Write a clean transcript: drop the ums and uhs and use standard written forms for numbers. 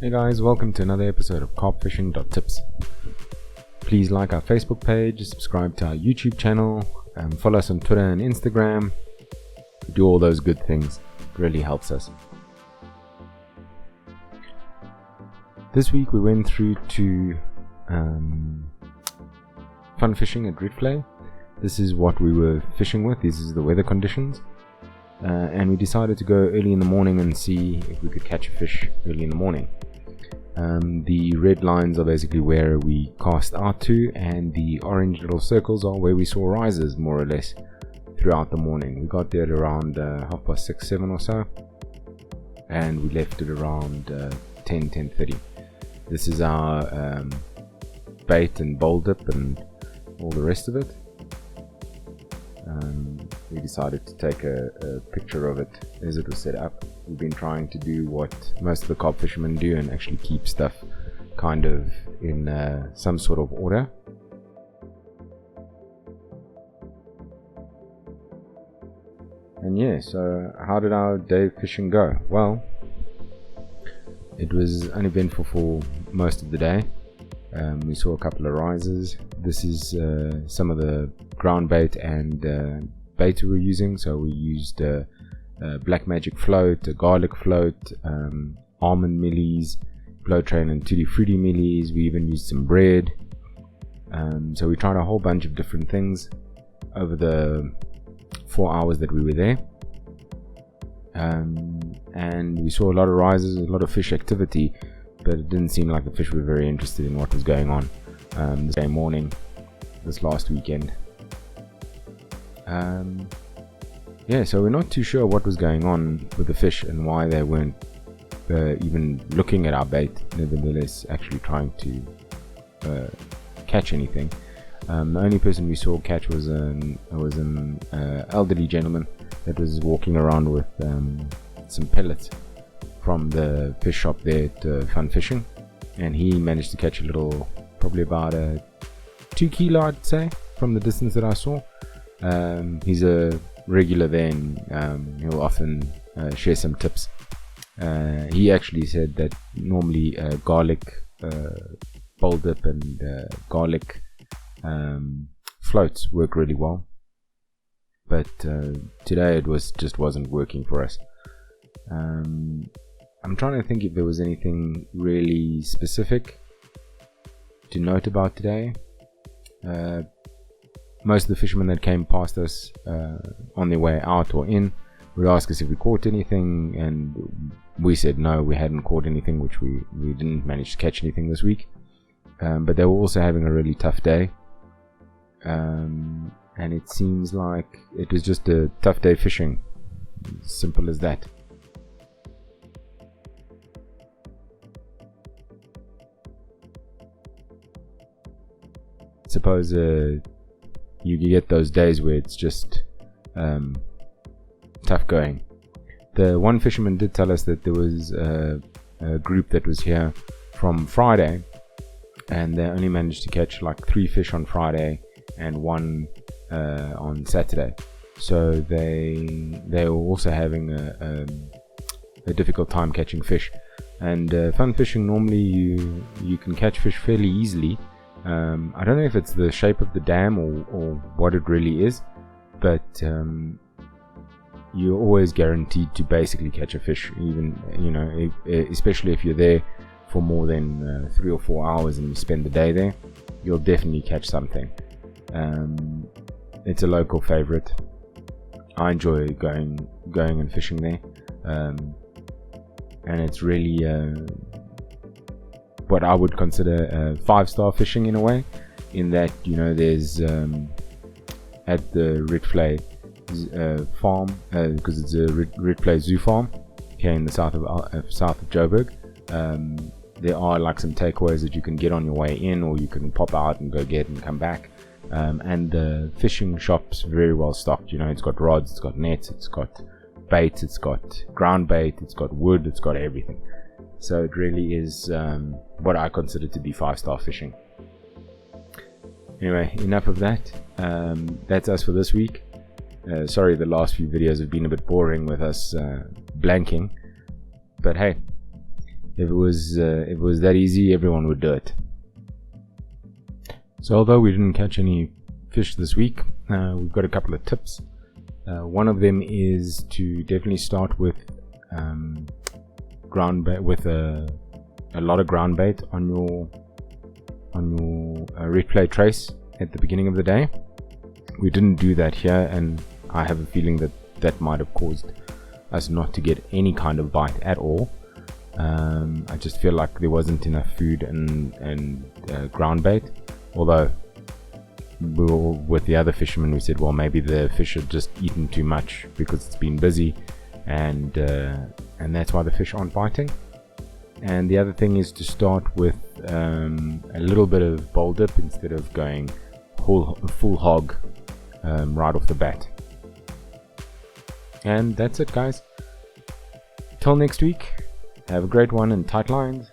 Hey guys, welcome to another episode of CarpFishing.Tips. Please like our Facebook page, subscribe to our YouTube channel, follow us on Twitter and Instagram. Do all those good things. It really helps us. This week we went through to fun fishing at Reeflay. This is what we were fishing with. This is the weather conditions. And we decided to go early in the morning and see if we could catch a fish early in the morning. The red lines are basically where we cast out to, and the orange little circles are where we saw rises more or less throughout the morning. We got there at around 6:30, 7 or so, and we left it around 10:30. This is our bait and bowl dip and all the rest of it. We decided to take a picture of it as it was set up. We've been trying to do what most of the carp fishermen do and actually keep stuff kind of in some sort of order. And yeah, so how did our day fishing go? Well, it was uneventful for most of the day. We saw a couple of rises. This is some of the ground bait and bait we were using. So we used a black magic float, a garlic float, almond millies, blow train and tutti frutti millies. We even used some bread. So we tried a whole bunch of different things over the 4 hours that we were there. And we saw a lot of rises, a lot of fish activity, but it didn't seem like the fish were very interested in what was going on this day morning, this last weekend. Yeah, so we're not too sure what was going on with the fish and why they weren't even looking at our bait, nevertheless actually trying to catch anything. The only person we saw catch was an elderly gentleman that was walking around with some pellets from the fish shop there at Fun Fishing, and he managed to catch a little, probably about a 2 kilo I'd say, from the distance that I saw. He's a regular there, and he'll often share some tips. He actually said that normally garlic bowl dip and garlic floats work really well, but today it just wasn't working for us. I'm trying to think if there was anything really specific to note about today. Most of the fishermen that came past us on their way out or in would ask us if we caught anything, and we said no, we hadn't caught anything, which we didn't manage to catch anything this week. But they were also having a really tough day, and it seems like it was just a tough day fishing, simple as that. Suppose you get those days where it's just tough going. The one fisherman did tell us that there was a group that was here from Friday, and they only managed to catch like 3 fish on Friday and 1 on Saturday. So they were also having a difficult time catching fish. And fun fishing, normally you can catch fish fairly easily. I don't know if it's the shape of the dam or what it really is, but you're always guaranteed to basically catch a fish, even especially if you're there for more than 3 or 4 hours and you spend the day there, you'll definitely catch something. It's a local favorite. I enjoy going and fishing there, and it's really what I would consider 5-star fishing in a way, in that there's at the Reeflay farm, because it's a Reeflay zoo farm here in the south of Joburg. There are like some takeaways that you can get on your way in, or you can pop out and go get and come back. And the fishing shop's very well stocked. It's got rods, it's got nets, it's got bait, it's got ground bait, it's got wood, it's got everything. So it really is what I consider to be 5-star fishing. Anyway, enough of that. That's us for this week. Sorry, the last few videos have been a bit boring with us blanking, but hey, If it was that easy, everyone would do it. So although we didn't catch any fish this week, we've got a couple of tips. One of them is to definitely start with ground bait, with a lot of ground bait on your replay trace at the beginning of the day. We didn't do that here, and I have a feeling that might have caused us not to get any kind of bite at all. I just feel like there wasn't enough food and ground bait. Although we were with the other fishermen, we said, well, maybe the fish had just eaten too much because it's been busy, and that's why the fish aren't biting. And the other thing is to start with a little bit of bowl dip instead of going full hog right off the bat. And that's it, guys. Till next week, have a great one and tight lines.